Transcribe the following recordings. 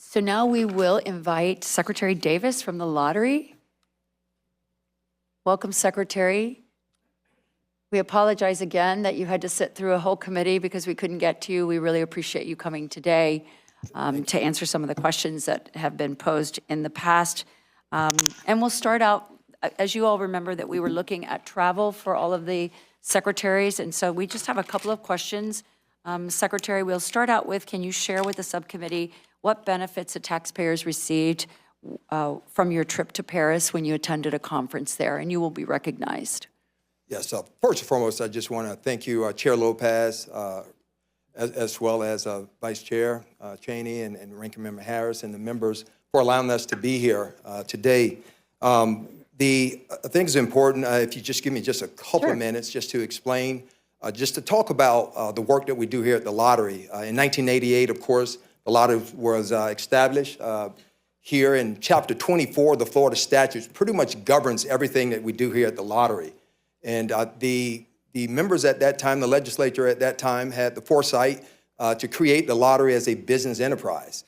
So now we will invite Secretary Davis from the lottery. Welcome, Secretary. We apologize again that you had to sit through a whole committee because we couldn't get to you. We really appreciate you coming today to answer some of the questions that have been posed in the past. And we'll start out, as you all remember, that we were looking at travel for all of the secretaries. And so we just have a couple of questions. Secretary, we'll start out with, can you share with the subcommittee what benefits the taxpayers received from your trip to Paris when you attended a conference there? And you will be recognized. Yes, first and foremost, I just want to thank you, Chair Lopez, as well as Vice Chair Cheney and Ranking Member Harris and the members for allowing us to be here today. I think it's important, if you just give me just a couple of minutes just to explain, just to talk about the work that we do here at the lottery. In 1988, of course, the lottery was established. Here in Chapter 24 of the Florida statutes pretty much governs everything that we do here at the lottery. And the members at that time, the legislature at that time, had the foresight to create the lottery as a business enterprise.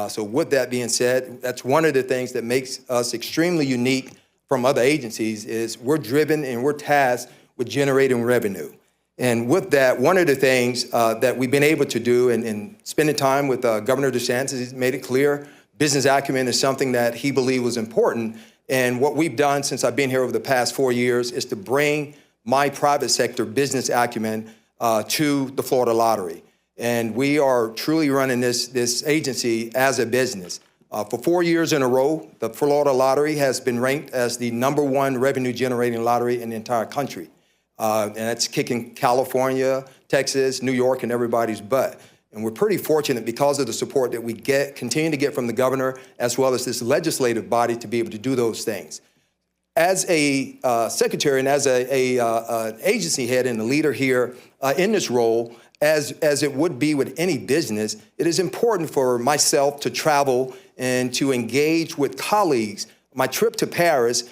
So with that being said, that's one of the things that makes us extremely unique from other agencies is we're driven and we're tasked with generating revenue. And with that, one of the things that we've been able to do and spending time with Governor DeSantis, he's made it clear business acumen is something that he believed was important. And what we've done since I've been here over the past 4 years is to bring my private sector business acumen to the Florida Lottery. And we are truly running this agency as a business. For 4 years in a row, the Florida Lottery has been ranked as the #1 revenue generating lottery in the entire country. And that's kicking California, Texas, New York, and everybody's butt. And we're pretty fortunate because of the support that we continue to get from the governor, as well as this legislative body to be able to do those things. As a secretary and as an agency head and a leader here in this role, as it would be with any business, it is important for myself to travel and to engage with colleagues. My trip to Paris,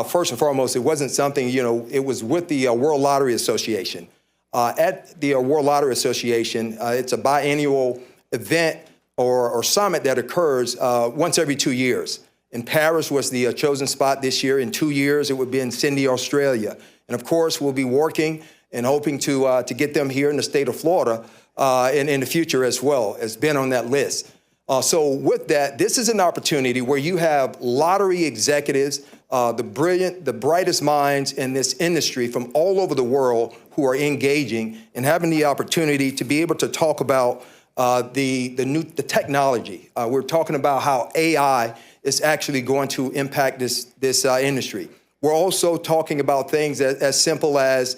first and foremost, it wasn't something, it was with the World Lottery Association. At the World Lottery Association, it's a biannual event or summit that occurs once every 2 years. And Paris was the chosen spot this year. In 2 years, it would be in Sydney, Australia. And of course, we'll be working and hoping to get them here in the state of Florida and in the future as well. It's been on that list. So with that, this is an opportunity where you have lottery executives, the brightest minds in this industry from all over the world who are engaging and having the opportunity to be able to talk about the technology. We're talking about how AI is actually going to impact this industry. We're also talking about things as simple as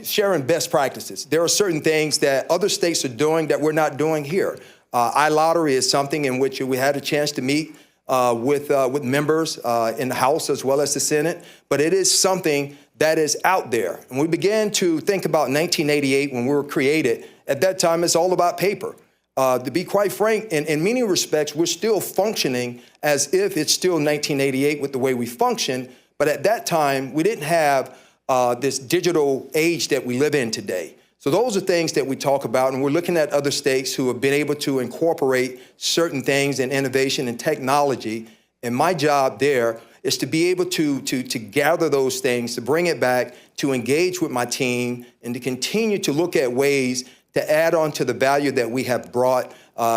sharing best practices. There are certain things that other states are doing that we're not doing here. iLottery is something in which we had a chance to meet with members in the House as well as the Senate, but it is something that is out there. And we began to think about 1988 when we were created. At that time, it's all about paper. To be quite frank, in many respects, we're still functioning as if it's still 1988 with the way we function. But at that time, we didn't have this digital age that we live in today. So those are things that we talk about, and we're looking at other states who have been able to incorporate certain things in innovation and technology. And my job there is to be able to gather those things, to bring it back, to engage with my team, and to continue to look at ways to add on to the value that we have brought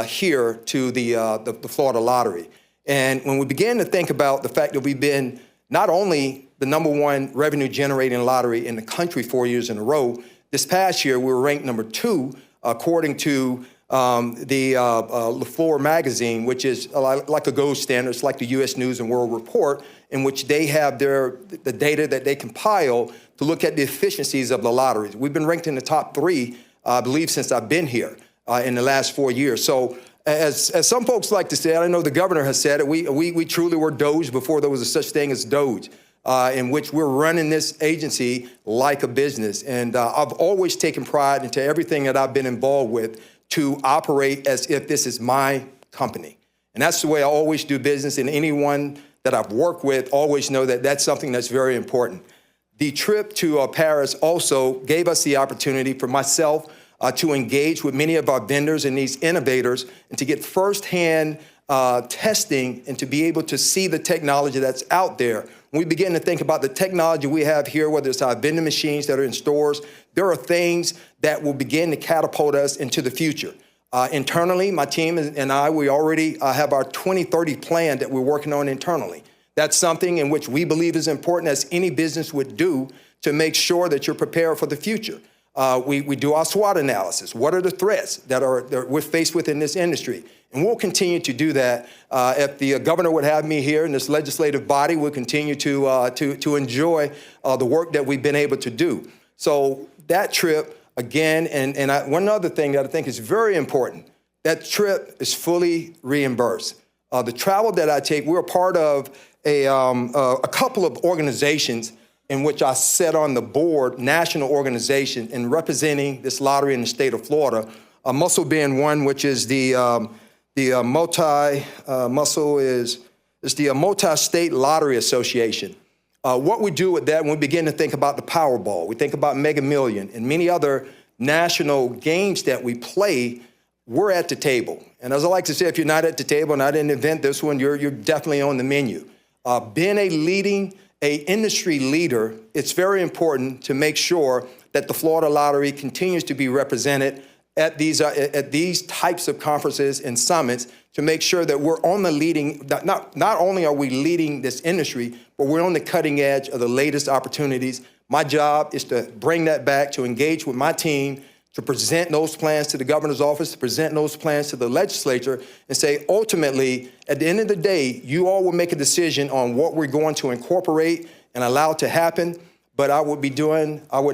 here to the Florida Lottery. And when we began to think about the fact that we've been not only the *1 revenue generating lottery in the country 4 years in a row, this past year we were ranked #2 according to the LaFleur magazine, which is like a gold standard. It's like the U.S. News and World Report, in which they have the data that they compile to look at the efficiencies of the lotteries. We've been ranked in the top 3, I believe, since I've been here in the last 4 years. So as some folks like to say, I know the governor has said it, we truly were Doge before there was a such thing as Doge, in which we're running this agency like a business. And I've always taken pride into everything that I've been involved with to operate as if this is my company. And that's the way I always do business, and anyone that I've worked with always know that that's something that's very important. The trip to Paris also gave us the opportunity for myself to engage with many of our vendors and these innovators and to get firsthand testing and to be able to see the technology that's out there. When we begin to think about the technology we have here, whether it's our vending machines that are in stores, there are things that will begin to catapult us into the future. Internally, my team and I, we already have our 2030 plan that we're working on internally. That's something in which we believe is important, as any business would do, to make sure that you're prepared for the future. We do our SWOT analysis. What are the threats that we're faced with in this industry? And we'll continue to do that. If the governor would have me here in this legislative body, we'll continue to enjoy the work that we've been able to do. So that trip, again, one other thing that I think is very important, that trip is fully reimbursed. The travel that I take, we're a part of a couple of organizations in which I sit on the board, national organization, in representing this lottery in the state of Florida. Muscle being one, which is the Multi-State Lottery Association. What we do with that, when we begin to think about the Powerball, we think about Mega Million and many other national games that we play, we're at the table. And as I like to say, if you're not at the table and I didn't invent this one, you're definitely on the menu. Being an industry leader, it's very important to make sure that the Florida Lottery continues to be represented at these types of conferences and summits, to make sure that we're on the leading, not only are we leading this industry, but we're on the cutting edge of the latest opportunities. My job is to bring that back, to engage with my team, to present those plans to the governor's office, to present those plans to the legislature, and say, ultimately, at the end of the day, you all will make a decision on what we're going to incorporate and allow to happen. But I would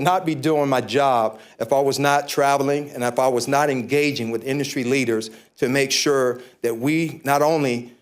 not be doing my job if I was not traveling and if I was not engaging with industry leaders to make sure that we not only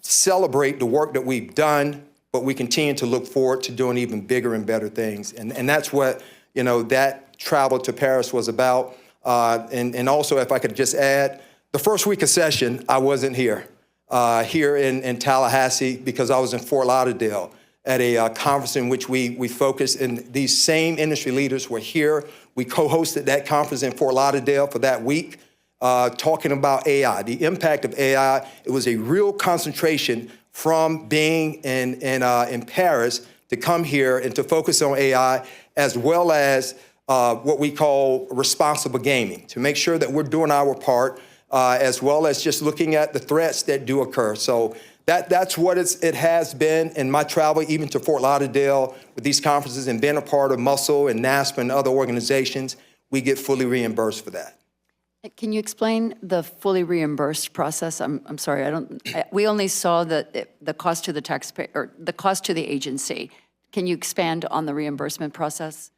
celebrate the work that we've done, but we continue to look forward to doing even bigger and better things. And that's what, that travel to Paris was about. And also, if I could just add, the first week of session, I wasn't here in Tallahassee, because I was in Fort Lauderdale at a conference in which we focused, and these same industry leaders were here. We co-hosted that conference in Fort Lauderdale for that week, talking about AI, the impact of AI. It was a real concentration from being in Paris to come here and to focus on AI, as well as what we call responsible gaming, to make sure that we're doing our part, as well as just looking at the threats that do occur. So that's what it has been in my travel, even to Fort Lauderdale with these conferences, and being a part of Muscle and NASPA and other organizations. We get fully reimbursed for that. Can you explain the fully reimbursed process? I'm sorry, we only saw the cost to the taxpayer, or the cost to the agency. Can you expand on the reimbursement process?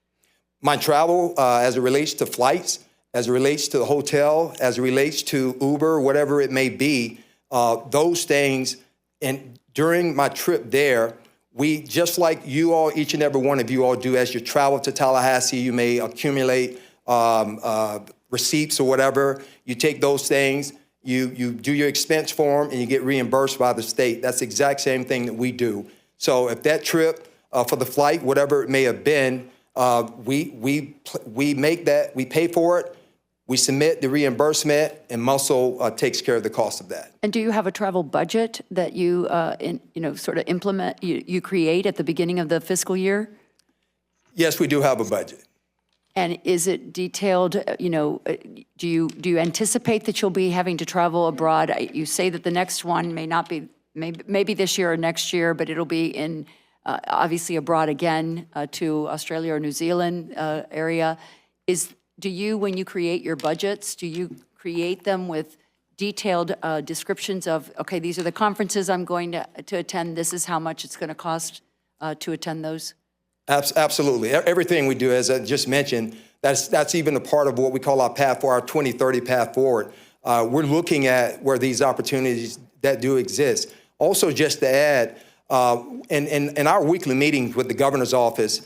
My travel, as it relates to flights, as it relates to the hotel, as it relates to Uber, whatever it may be, those things. And during my trip there, we, just like you all, each and every one of you all do, as you travel to Tallahassee, you may accumulate receipts or whatever. You take those things, you do your expense form, and you get reimbursed by the state. That's the exact same thing that we do. So if that trip for the flight, whatever it may have been, we make that, we pay for it, we submit the reimbursement, and Muscle takes care of the cost of that. And do you have a travel budget that you, sort of implement, you create at the beginning of the fiscal year? Yes, we do have a budget. And is it detailed, do you anticipate that you'll be having to travel abroad? You say that the next one may not be, maybe this year or next year, but it'll be in, obviously abroad again, to Australia or New Zealand area. Do you, when you create your budgets, do you create them with detailed descriptions of, okay, these are the conferences I'm going to attend, this is how much it's going to cost to attend those? Absolutely. Everything we do, as I just mentioned, that's even a part of what we call our path for our 2030 path forward. We're looking at where these opportunities that do exist. Also, just to add, in our weekly meetings with the governor's office,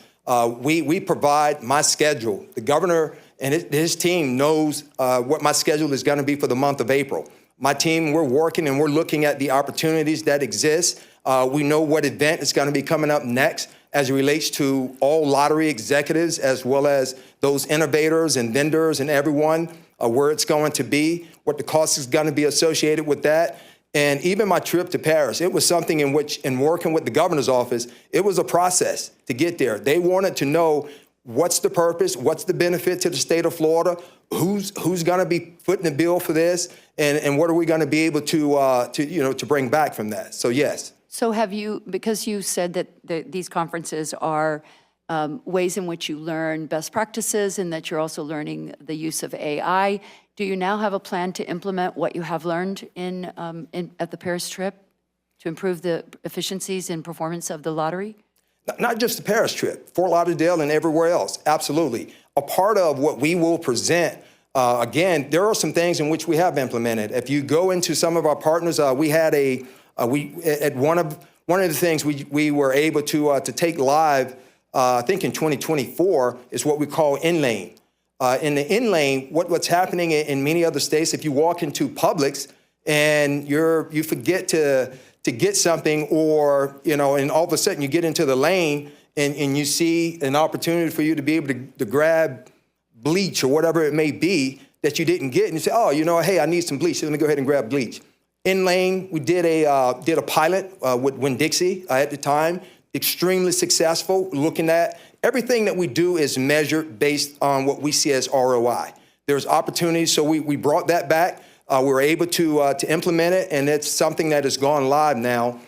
we provide my schedule. The governor and his team knows what my schedule is going to be for the month of April. My team, we're working and we're looking at the opportunities that exist. We know what event is going to be coming up next as it relates to all lottery executives, as well as those innovators and vendors and everyone, where it's going to be, what the cost is going to be associated with that. And even my trip to Paris, it was something in which, in working with the governor's office, it was a process to get there. They wanted to know what's the purpose, what's the benefit to the state of Florida, who's going to be footing the bill for this, and what are we going to be able to bring back from that. So yes. So have you, because you said that these conferences are ways in which you learn best practices and that you're also learning the use of AI, do you now have a plan to implement what you have learned at the Paris trip to improve the efficiencies and performance of the lottery? Not just the Paris trip, Fort Lauderdale and everywhere else, absolutely. A part of what we will present, again, there are some things in which we have implemented. If you go into some of our partners, we had at one of the things we were able to take live, I think in 2024, is what we call in-lane. In the in-lane, what's happening in many other states, if you walk into Publix and you forget to get something, or, and all of a sudden you get into the lane and you see an opportunity for you to be able to grab bleach or whatever it may be that you didn't get, and you say, oh, hey, I need some bleach, so let me go ahead and grab bleach. In lane, we did a pilot with Winn-Dixie at the time, extremely successful, looking at everything that we do is measured based on what we see as ROI. There's opportunities, so we brought that back. We were able to implement it, and it's something that has gone live now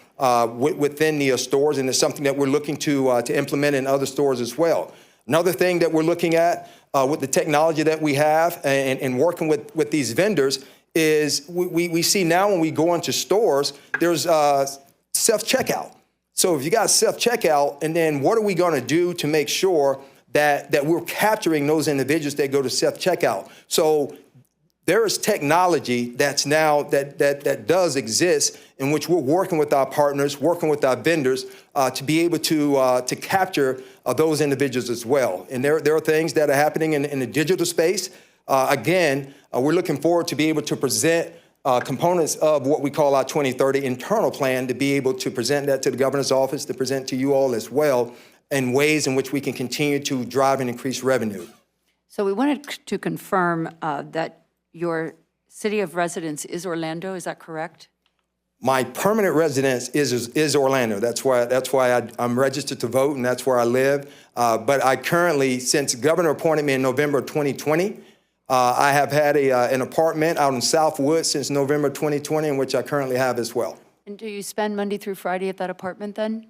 within the stores, and it's something that we're looking to implement in other stores as well. Another thing that we're looking at with the technology that we have and working with these vendors is we see now when we go into stores, there's self-checkout. So if you got self-checkout, and then what are we going to do to make sure that we're capturing those individuals that go to self-checkout? So there is technology that's now that does exist, in which we're working with our partners, working with our vendors to be able to capture those individuals as well. And there are things that are happening in the digital space. Again, we're looking forward to be able to present components of what we call our 2030 internal plan, to be able to present that to the governor's office, to present to you all as well, in ways in which we can continue to drive and increase revenue. So we wanted to confirm that your city of residence is Orlando, is that correct? My permanent residence is Orlando. That's why I'm registered to vote, and that's where I live. But I currently, since the governor appointed me in November 2020, I have had an apartment out in Southwood since November 2020, in which I currently have as well. And do you spend Monday through Friday at that apartment then?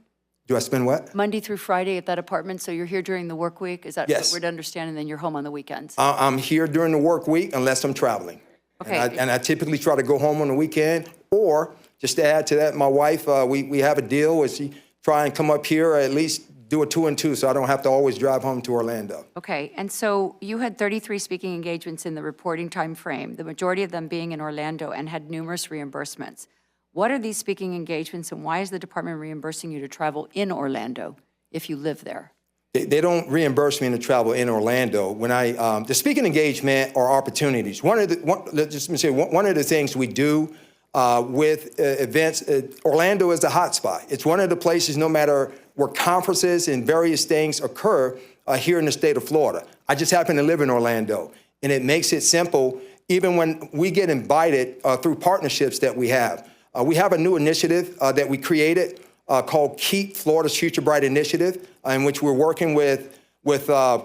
Do I spend what? Monday through Friday at that apartment, so you're here during the work week? Is that yes. what we're to understand, and then you're home on the weekends? I'm here during the work week unless I'm traveling. Okay. And I typically try to go home on the weekend, or just to add to that, my wife, we have a deal where she try and come up here, or at least do a 2 and 2, so I don't have to always drive home to Orlando. Okay, and so you had 33 speaking engagements in the reporting time frame, the majority of them being in Orlando, and had numerous reimbursements. What are these speaking engagements, and why is the department reimbursing you to travel in Orlando if you live there? They don't reimburse me to travel in Orlando. When the speaking engagement are opportunities. One of the things we do with events, Orlando is a hotspot. It's one of the places, no matter where conferences and various things occur here in the state of Florida. I just happen to live in Orlando, and it makes it simple, even when we get invited through partnerships that we have. We have a new initiative that we created called Keep Florida's Future Bright Initiative, in which we're working with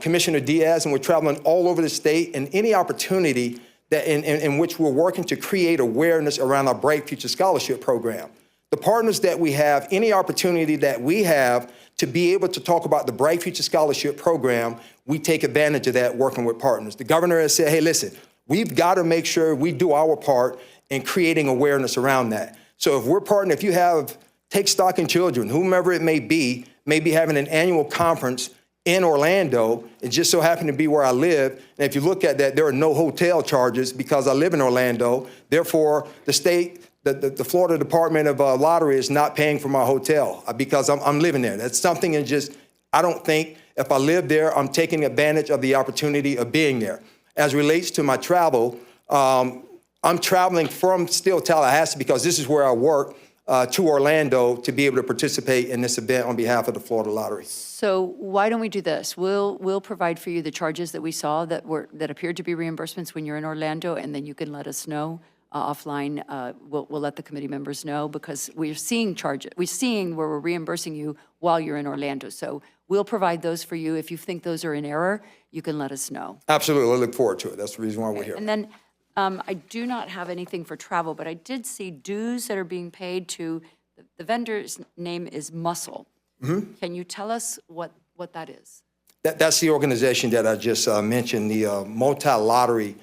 Commissioner Diaz, and we're traveling all over the state, and any opportunity that in which we're working to create awareness around our Bright Future Scholarship Program. The partners that we have, any opportunity that we have to be able to talk about the Bright Future Scholarship Program, we take advantage of that working with partners. The governor has said, hey, listen, we've got to make sure we do our part in creating awareness around that. So if we're partnering, if you have Take Stock in Children, whomever it may be having an annual conference in Orlando, it just so happened to be where I live. And if you look at that, there are no hotel charges because I live in Orlando. Therefore, the state, the Florida Department of Lottery is not paying for my hotel because I'm living there. That's something that just, I don't think if I live there, I'm taking advantage of the opportunity of being there. As relates to my travel, I'm traveling from still Tallahassee because this is where I work to Orlando to be able to participate in this event on behalf of the Florida Lottery. So why don't we do this? We'll provide for you the charges that we saw that appeared to be reimbursements when you're in Orlando, and then you can let us know offline, we'll let the committee members know, because we're seeing charges. We're seeing where we're reimbursing you while you're in Orlando. So we'll provide those for you. If you think those are in error, you can let us know. Absolutely. I look forward to it. That's the reason why we're here. And then I do not have anything for travel, but I did see dues that are being paid to, the vendor's name is Muscle. Can you tell us what that is? That's the organization that I just mentioned, the Multi-Lottery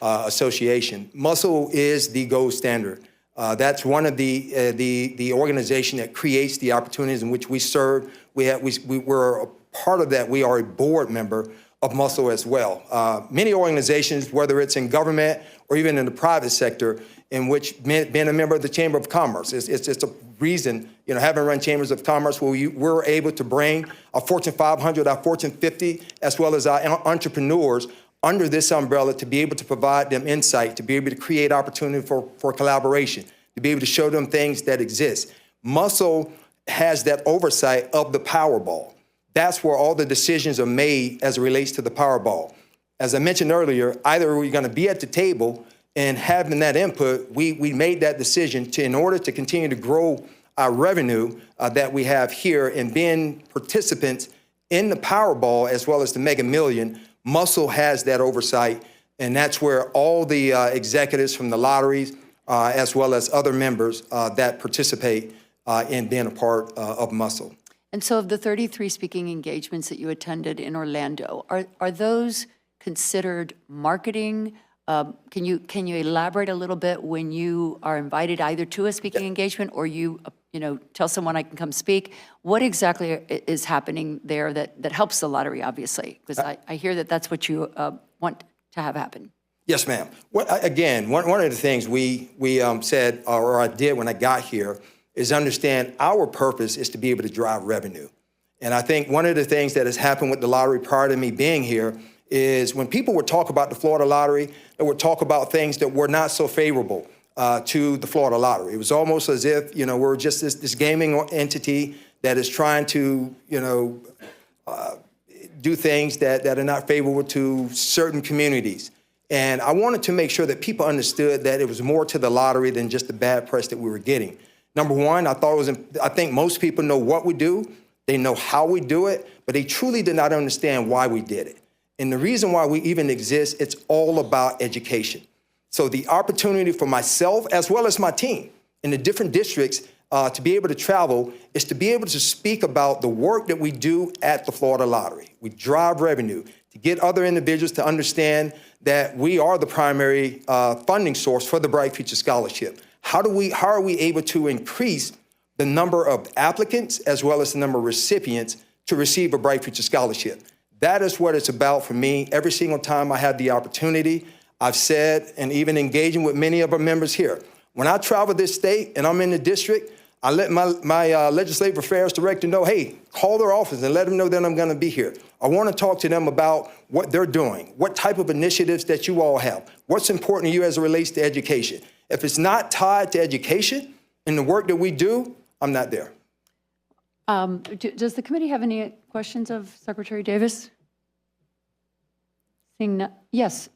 Association. Muscle is the gold standard. That's one of the organization that creates the opportunities in which we serve. We're a part of that. We are a board member of Muscle as well. Many organizations, whether it's in government or even in the private sector, in which being a member of the Chamber of Commerce, it's a reason, having run chambers of commerce where we're able to bring our Fortune 500, our Fortune 50, as well as our entrepreneurs under this umbrella to be able to provide them insight, to be able to create opportunity for collaboration, to be able to show them things that exist. Muscle has that oversight of the Powerball. That's where all the decisions are made as it relates to the Powerball. As I mentioned earlier, either we're going to be at the table and having that input, we made that decision in order to continue to grow our revenue that we have here and being participants in the Powerball as well as the Mega Million. Muscle has that oversight, and that's where all the executives from the lotteries as well as other members that participate in being a part of Muscle. And so of the 33 speaking engagements that you attended in Orlando, are those considered marketing? Can you elaborate a little bit when you are invited either to a speaking engagement or you tell someone I can come speak? What exactly is happening there that helps the lottery, obviously? Because I hear that that's what you want to have happen. Yes, ma'am. Again, one of the things we said, or I did when I got here, is understand our purpose is to be able to drive revenue. And I think one of the things that has happened with the lottery prior to me being here is when people would talk about the Florida lottery, they would talk about things that were not so favorable to the Florida lottery. It was almost as if, we're just this gaming entity that is trying to, do things that are not favorable to certain communities. And I wanted to make sure that people understood that it was more to the lottery than just the bad press that we were getting. Number one, I think most people know what we do. They know how we do it, but they truly did not understand why we did it. And the reason why we even exist, it's all about education. So the opportunity for myself, as well as my team in the different districts to be able to travel is to be able to speak about the work that we do at the Florida Lottery. We drive revenue to get other individuals to understand that we are the primary funding source for the Bright Future Scholarship. How are we able to increase the number of applicants as well as the number of recipients to receive a Bright Future Scholarship? That is what it's about for me. Every single time I have the opportunity, I've said, and even engaging with many of our members here, when I travel this state and I'm in the district, I let my legislative affairs director know, hey, call their office and let them know that I'm going to be here. I want to talk to them about what they're doing, what type of initiatives that you all have, what's important to you as it relates to education. If it's not tied to education and the work that we do, I'm not there. Does the committee have any questions of Secretary Davis? Seeing none, yes,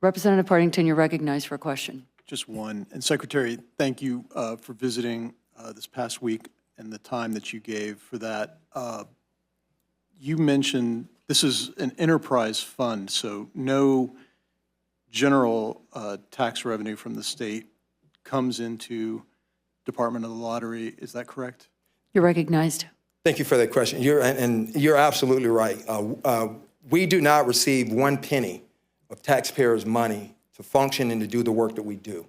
Representative Partington, you're recognized for a question. Just one. And Secretary, thank you for visiting this past week and the time that you gave for that. You mentioned this is an enterprise fund, so no general tax revenue from the state comes into Department of the Lottery. Is that correct? You're recognized. Thank you for that question. You're absolutely right. We do not receive one penny of taxpayers' money to function and to do the work that we do.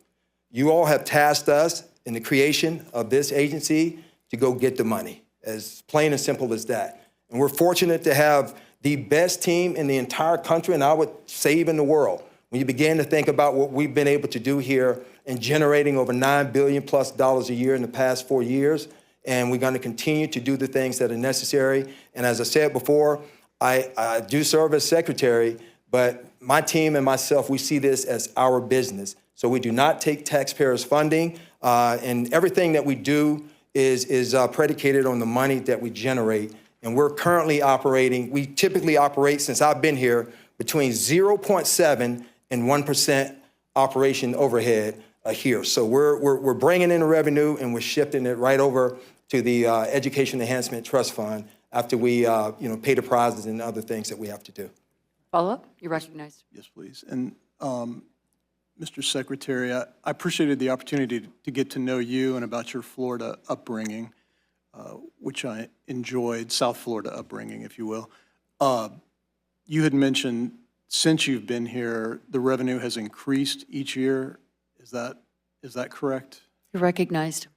You all have tasked us in the creation of this agency to go get the money, as plain and simple as that. And we're fortunate to have the best team in the entire country, and I would say even the world. When you begin to think about what we've been able to do here and generating over $9 billion plus a year in the past 4 years, and we're going to continue to do the things that are necessary. And as I said before, I do serve as secretary, but my team and myself, we see this as our business. So we do not take taxpayers' funding, and everything that we do is predicated on the money that we generate. And we're currently operating, we typically operate, since I've been here, between 0.7 and 1% operation overhead here. So we're bringing in the revenue and we're shifting it right over to the Education Enhancement Trust Fund after we pay the prizes and other things that we have to do. Follow up? You're recognized. Yes, please. And Mr. Secretary, I appreciated the opportunity to get to know you and about your Florida upbringing, which I enjoyed, South Florida upbringing, if you will. You had mentioned since you've been here, the revenue has increased each year. Is that correct? You're recognized.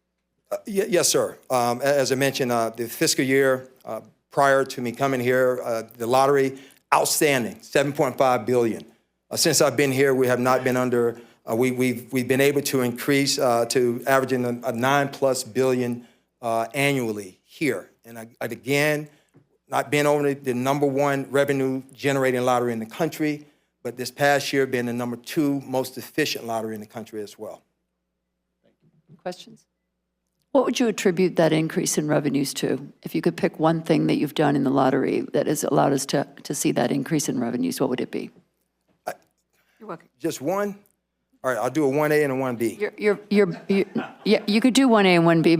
Yes, sir. As I mentioned, the fiscal year prior to me coming here, the lottery, outstanding, $7.5 billion. Since I've been here, we have not been under, we've been able to increase to averaging a $9+ billion annually here. And again, not being only the #1 revenue generating lottery in the country, but this past year being the #2 most efficient lottery in the country as well. Questions? What would you attribute that increase in revenues to? If you could pick one thing that you've done in the lottery that has allowed us to see that increase in revenues, what would it be? You're welcome. Just one? All right, I'll do a 1A and a 1B. Yeah, you could do 1A and 1B,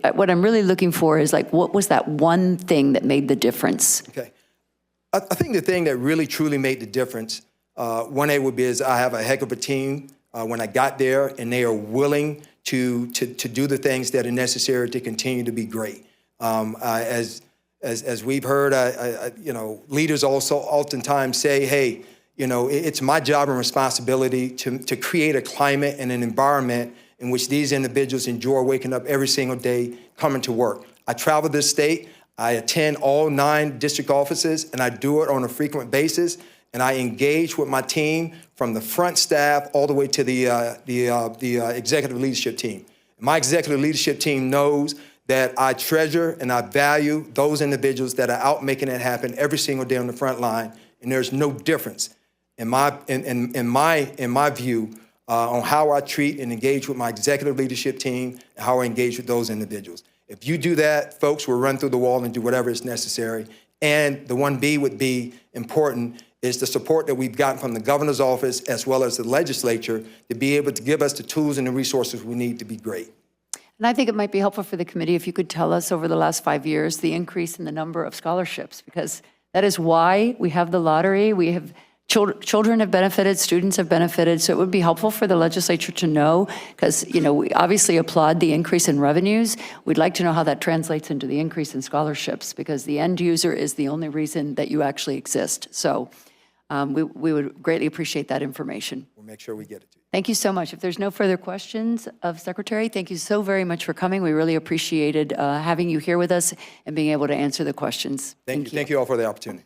but what I'm really looking for is like, what was that one thing that made the difference? Okay. I think the thing that really truly made the difference, 1A would be is I have a heck of a team when I got there, and they are willing to do the things that are necessary to continue to be great. As we've heard, leaders also oftentimes say, hey, it's my job and responsibility to create a climate and an environment in which these individuals enjoy waking up every single day coming to work. I travel this state. I attend all 9 district offices, and I do it on a frequent basis. And I engage with my team from the front staff all the way to the executive leadership team. My executive leadership team knows that I treasure and I value those individuals that are out making it happen every single day on the front line. And there's no difference in my view on how I treat and engage with my executive leadership team and how I engage with those individuals. If you do that, folks will run through the wall and do whatever is necessary. And the 1B would be important is the support that we've gotten from the governor's office as well as the legislature to be able to give us the tools and the resources we need to be great. And I think it might be helpful for the committee if you could tell us over the last 5 years the increase in the number of scholarships, because that is why we have the lottery. We have children have benefited, students have benefited, so it would be helpful for the legislature to know, because we obviously applaud the increase in revenues. We'd like to know how that translates into the increase in scholarships, because the end user is the only reason that you actually exist. So we would greatly appreciate that information. We'll make sure we get it to you. Thank you so much. If there's no further questions of Secretary, thank you so very much for coming. We really appreciated having you here with us and being able to answer the questions. Thank you all for the opportunity.